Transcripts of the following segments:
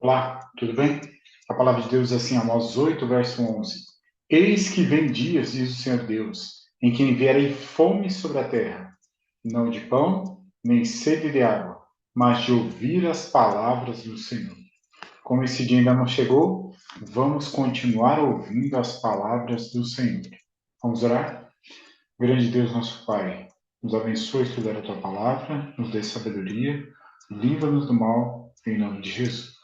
Olá, tudo bem? A palavra de Deus diz assim, Amós 8, verso 11. Eis que vem dias, diz o Senhor Deus, em que enviarei fome sobre a terra, não de pão, nem sede de água, mas de ouvir as palavras do Senhor. Como esse dia ainda não chegou, vamos continuar ouvindo as palavras do Senhor. Vamos orar? Grande Deus, nosso Pai, nos abençoe a estudar a Tua palavra, nos dê sabedoria, livra-nos do mal, em nome de Jesus.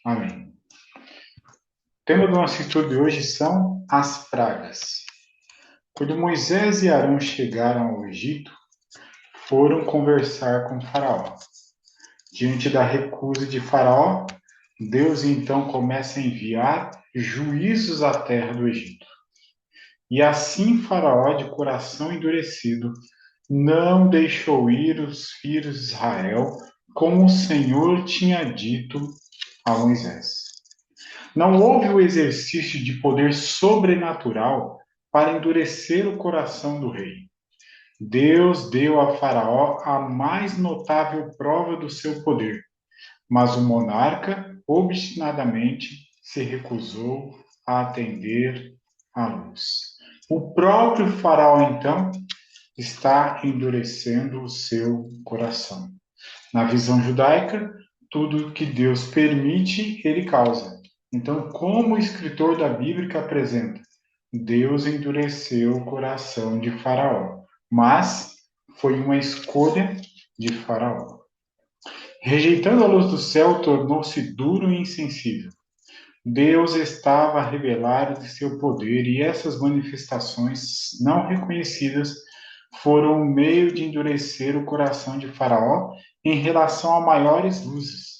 Amém. O tema do nosso estudo de hoje são as pragas. Quando Moisés e Arão chegaram ao Egito, foram conversar com Faraó. Diante da recusa de Faraó, Deus então começa a enviar juízos à terra do Egito. E assim Faraó, de coração endurecido, não deixou ir os filhos de Israel, como o Senhor tinha dito a Moisés. Não houve o exercício de poder sobrenatural para endurecer o coração do rei. Deus deu a Faraó a mais notável prova do seu poder, mas o monarca obstinadamente se recusou a atender à luz. O próprio Faraó, então, está endurecendo o seu coração. Na visão judaica, tudo que Deus permite, ele causa. Então, como o escritor da Bíblia que apresenta, Deus endureceu o coração de Faraó, mas foi uma escolha de Faraó. Rejeitando a luz do céu, tornou-se duro e insensível. Deus estava a revelar de seu poder e essas manifestações não reconhecidas foram um meio de endurecer o coração de Faraó em relação a maiores luzes.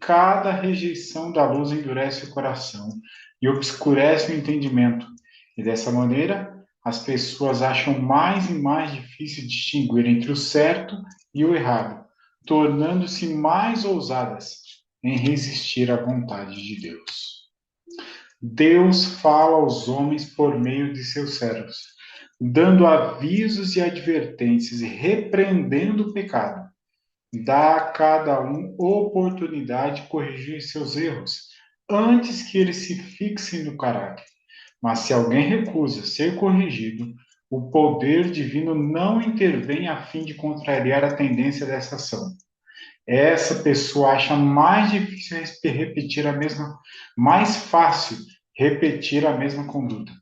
Cada rejeição da luz endurece o coração e obscurece o entendimento, e dessa maneira as pessoas acham mais e mais difícil distinguir entre o certo e o errado, tornando-se mais ousadas em resistir à vontade de Deus. Deus fala aos homens por meio de seus servos, dando avisos e advertências e repreendendo o pecado. Dá a cada um oportunidade de corrigir seus erros, antes que eles se fixem no caráter. Mas se alguém recusa ser corrigido, o poder divino não intervém a fim de contrariar a tendência dessa ação. Essa pessoa acha mais difícil repetir a mesma, mais fácil repetir a mesma conduta.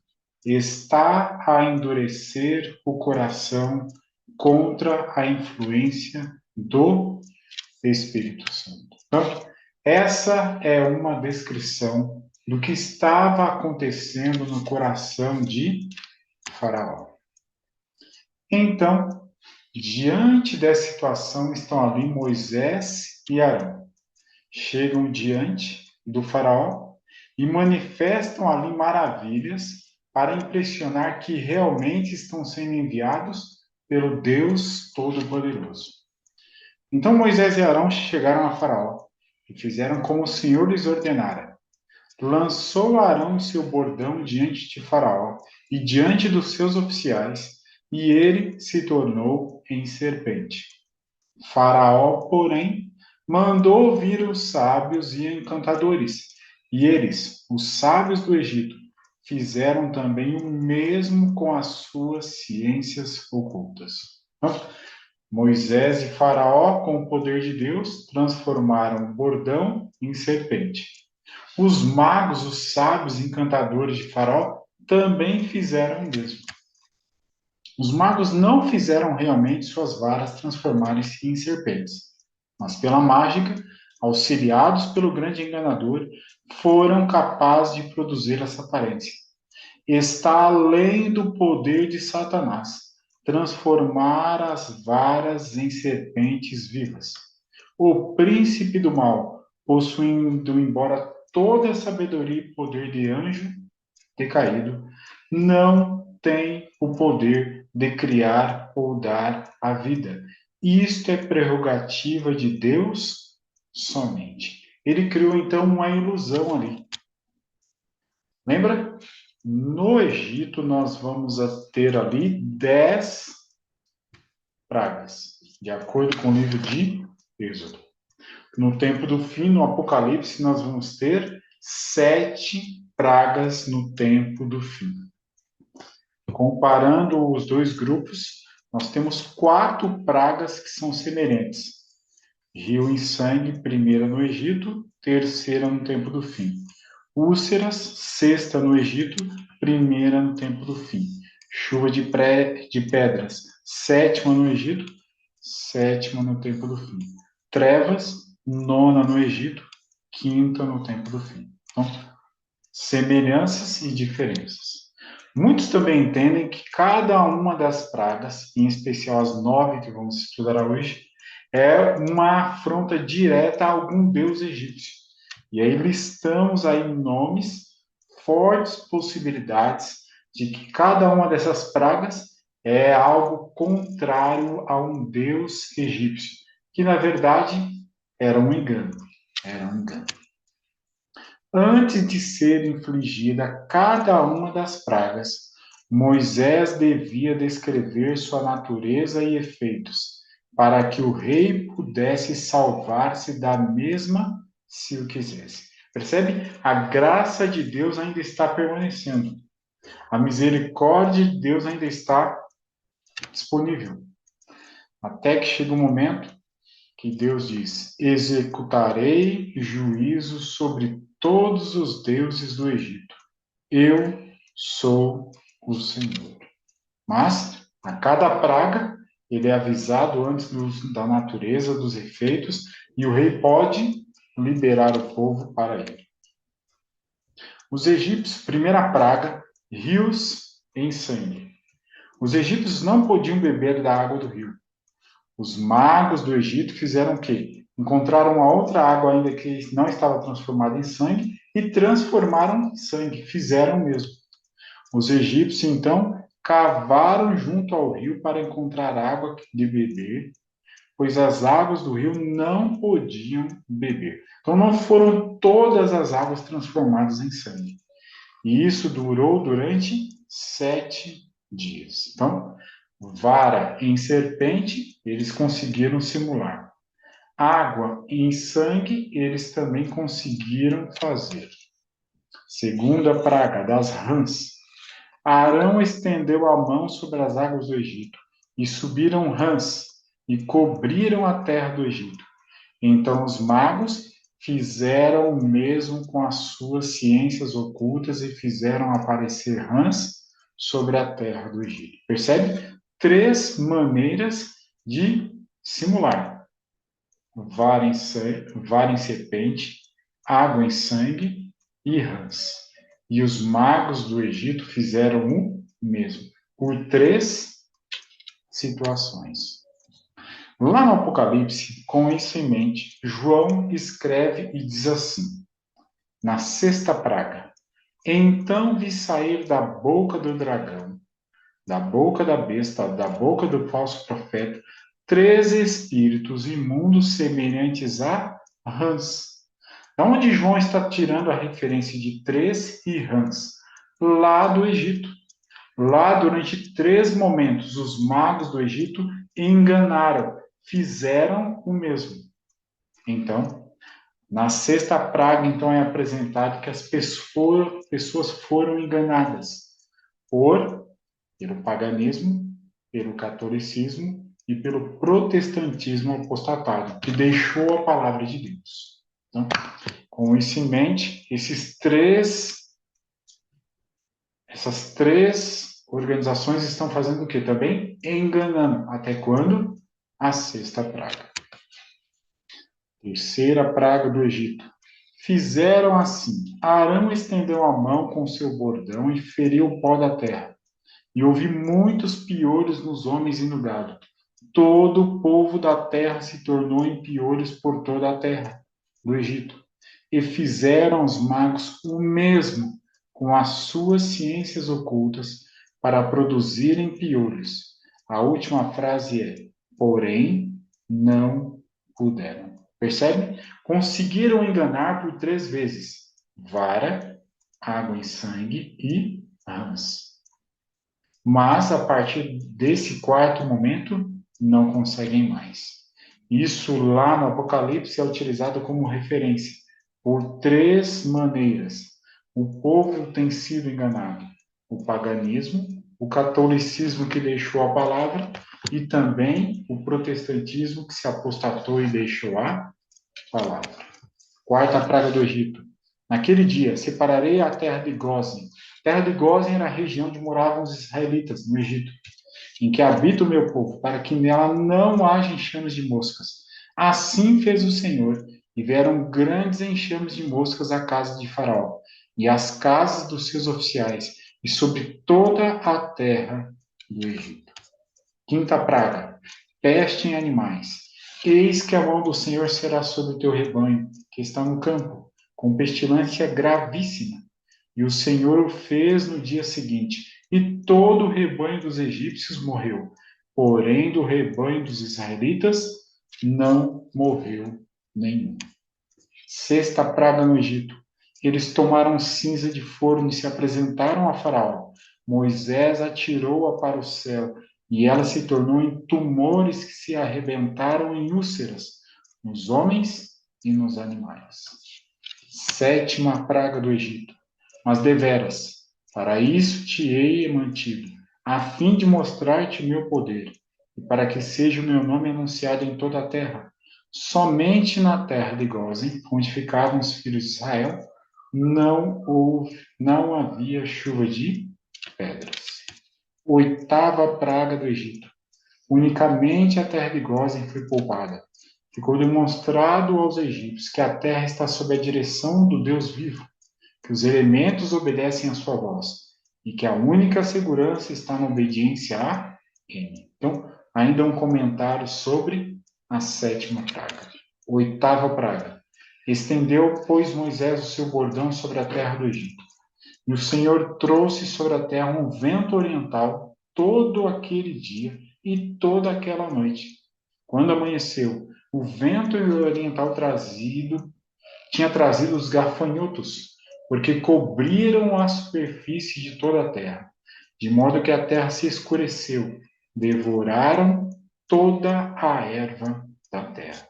Está a endurecer o coração contra a influência do Espírito Santo. Então, essa é uma descrição do que estava acontecendo no coração de Faraó. Então, diante dessa situação estão ali Moisés e Arão. Chegam diante do Faraó e manifestam ali maravilhas para impressionar que realmente estão sendo enviados pelo Deus Todo-Poderoso. Então Moisés e Arão chegaram a Faraó e fizeram como o Senhor lhes ordenara. Lançou Arão seu bordão diante de Faraó e diante dos seus oficiais, e ele se tornou em serpente. Faraó, porém, mandou vir os sábios e encantadores, e eles, os sábios do Egito, fizeram também o mesmo com as suas ciências ocultas. Então, Moisés e Faraó, com o poder de Deus, transformaram o bordão em serpente. Os magos, os sábios encantadores de Faraó também fizeram o mesmo. Os magos não fizeram realmente suas varas transformarem-se em serpentes, mas pela mágica, auxiliados pelo grande enganador, foram capazes de produzir essa aparência. Está além do poder de Satanás transformar as varas em serpentes vivas. O príncipe do mal, possuindo embora toda a sabedoria e poder de anjo decaído, não tem o poder de criar ou dar a vida. Isto é prerrogativa de Deus somente. Ele criou então uma ilusão ali. Lembra? No Egito nós vamos ter ali 10 pragas, de acordo com o livro de Êxodo. no tempo do fim, no Apocalipse, nós vamos ter 7 pragas no tempo do fim. Comparando os dois grupos, nós temos 4 pragas que são semelhantes. Rio em sangue, primeira no Egito, terceira no tempo do fim. Úlceras, sexta no Egito, primeira no tempo do fim. Chuva de pedras, sétima no Egito, sétima no tempo do fim. Trevas, nona no Egito, quinta no tempo do fim. Então, semelhanças e diferenças. Muitos também entendem que cada uma das pragas, em especial as 9 que vamos estudar hoje, é uma afronta direta a algum deus egípcio. E aí listamos aí nomes, fortes possibilidades de que cada uma dessas pragas é algo contrário a um deus egípcio, que na verdade era um engano. Era um engano. Antes de ser infligida cada uma das pragas, Moisés devia descrever sua natureza e efeitos, para que o rei pudesse salvar-se da mesma se o quisesse. Percebe? A graça de Deus ainda está permanecendo. A misericórdia de Deus ainda está disponível. Até que chega o momento que Deus diz: executarei juízo sobre todos os deuses do Egito. Eu sou o Senhor. Mas, a cada praga, ele é avisado antes da natureza, dos efeitos, e o rei pode liberar o povo para ele. Os egípcios, primeira praga, rios em sangue. Os egípcios não podiam beber da água do rio. Os magos do Egito fizeram o quê? Encontraram uma outra água ainda que não estava transformada em sangue e transformaram em sangue, fizeram o mesmo. Os egípcios, então, cavaram junto ao rio para encontrar água de beber, pois as águas do rio não podiam beber. Então, não foram todas as águas transformadas em sangue. E isso durou durante 7 dias. Então, vara em serpente, eles conseguiram simular. Água em sangue, eles também conseguiram fazer. Segunda praga, das rãs. Arão estendeu a mão sobre as águas do Egito, e subiram rãs, e cobriram a terra do Egito. Então os magos fizeram o mesmo com as suas ciências ocultas e fizeram aparecer rãs sobre a terra do Egito. Percebe? 3 maneiras de simular: vara em serpente, água em sangue e rãs. E os magos do Egito fizeram o mesmo, por 3 situações. Lá no Apocalipse, com isso em mente, João escreve e diz assim, na sexta praga: então vi sair da boca do dragão, da boca da besta, da boca do falso profeta, 3 espíritos imundos semelhantes a rãs. Da onde João está tirando a referência de 3 e rãs? Lá do Egito. Lá, durante 3 momentos, os magos do Egito enganaram, fizeram o mesmo. Então, na sexta praga, então, é apresentado que as pessoas foram enganadas pelo paganismo, pelo catolicismo e pelo protestantismo apostatado, que deixou a palavra de Deus. Então, com isso em mente, essas três organizações estão fazendo o quê? Também enganando. Até quando? A sexta praga. Terceira praga do Egito. Fizeram assim: Arão estendeu a mão com seu bordão e feriu o pó da terra. E houve muitos piolhos nos homens e no gado. Todo o povo da terra se tornou em piolhos por toda a terra do Egito. E fizeram os magos o mesmo com as suas ciências ocultas para produzirem piolhos. A última frase é: porém, não puderam. Percebe? Conseguiram enganar por 3 vezes: vara, água em sangue e rãs. Mas, a partir desse quarto momento, não conseguem mais. Isso lá no Apocalipse é utilizado como referência por três maneiras. O povo tem sido enganado: o paganismo, o catolicismo que deixou a palavra e também o protestantismo que se apostatou e deixou a palavra. Quarta praga do Egito. Naquele dia, separarei a terra de Gósen. A terra de Gósen era a região onde moravam os israelitas, no Egito, em que habita o meu povo, para que nela não haja enxames de moscas. Assim fez o Senhor, e vieram grandes enxames de moscas à casa de Faraó, e às casas dos seus oficiais, e sobre toda a terra do Egito. Quinta praga, peste em animais. Eis que a mão do Senhor será sobre o teu rebanho, que está no campo, com pestilência gravíssima. E o Senhor o fez no dia seguinte, e todo o rebanho dos egípcios morreu. Porém, do rebanho dos israelitas não morreu nenhum. Sexta praga no Egito. Eles tomaram cinza de forno e se apresentaram a Faraó. Moisés atirou-a para o céu, e ela se tornou em tumores que se arrebentaram em úlceras, nos homens e nos animais. Sétima praga do Egito. Mas deveras, para isso te hei mantido, a fim de mostrar-te o meu poder, e para que seja o meu nome anunciado em toda a terra. Somente na terra de Gósen, onde ficavam os filhos de Israel, não havia chuva de pedras. Oitava praga do Egito. Unicamente a terra de Gósen foi poupada. Ficou demonstrado aos egípcios que a terra está sob a direção do Deus vivo, que os elementos obedecem à sua voz e que a única segurança está na obediência a Ele. Então, ainda um comentário sobre a sétima praga. Oitava praga. Estendeu, pois, Moisés o seu bordão sobre a terra do Egito. E o Senhor trouxe sobre a terra um vento oriental todo aquele dia e toda aquela noite. Quando amanheceu, o vento oriental tinha trazido os gafanhotos, porque cobriram a superfície de toda a terra, de modo que a terra se escureceu, devoraram toda a erva da terra.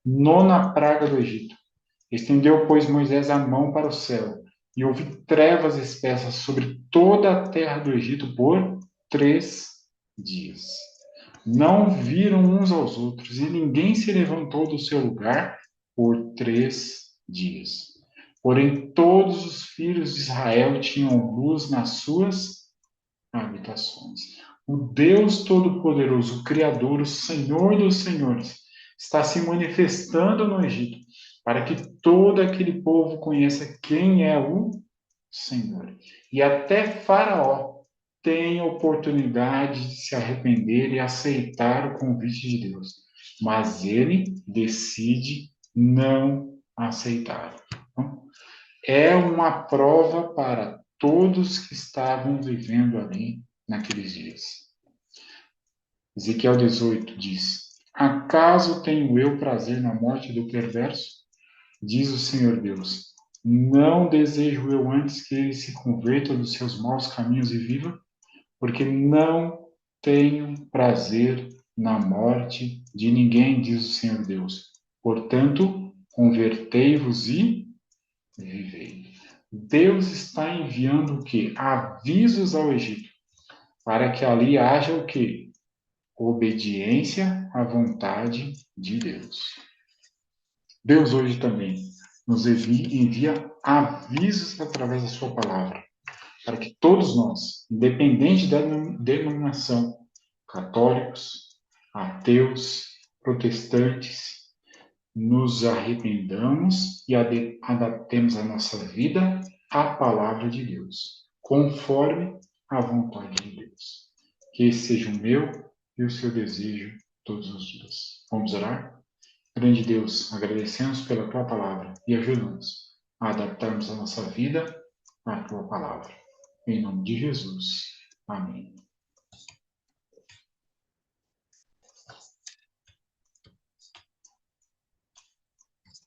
Nona praga do Egito. Estendeu, pois, Moisés a mão para o céu, e houve trevas espessas sobre toda a terra do Egito por 3 dias. Não viram uns aos outros, e ninguém se levantou do seu lugar por 3 dias. Porém, todos os filhos de Israel tinham luz nas suas habitações. O Deus Todo-Poderoso, o Criador, o Senhor dos Senhores, está se manifestando no Egito, para que todo aquele povo conheça quem é o Senhor. E até Faraó tem a oportunidade de se arrepender e aceitar o convite de Deus, mas ele decide não aceitar. Então, é uma prova para todos que estavam vivendo ali naqueles dias. Ezequiel 18 diz: Acaso tenho eu prazer na morte do perverso? Diz o Senhor Deus: Não desejo eu antes que ele se converta dos seus maus caminhos e viva? Porque não tenho prazer na morte de ninguém, diz o Senhor Deus. Portanto, convertei-vos e vivei. Deus está enviando o quê? Avisos ao Egito, para que ali haja o quê? Obediência à vontade de Deus. Deus hoje também nos envia avisos através da sua palavra, para que todos nós, independente da denominação, católicos, ateus, protestantes, nos arrependamos e adaptemos a nossa vida à palavra de Deus, conforme a vontade de Deus. Que esse seja o meu e o seu desejo todos os dias. Vamos orar? Grande Deus, agradecemos pela tua palavra e ajuda-nos a adaptarmos a nossa vida à tua palavra. Em nome de Jesus. Amém.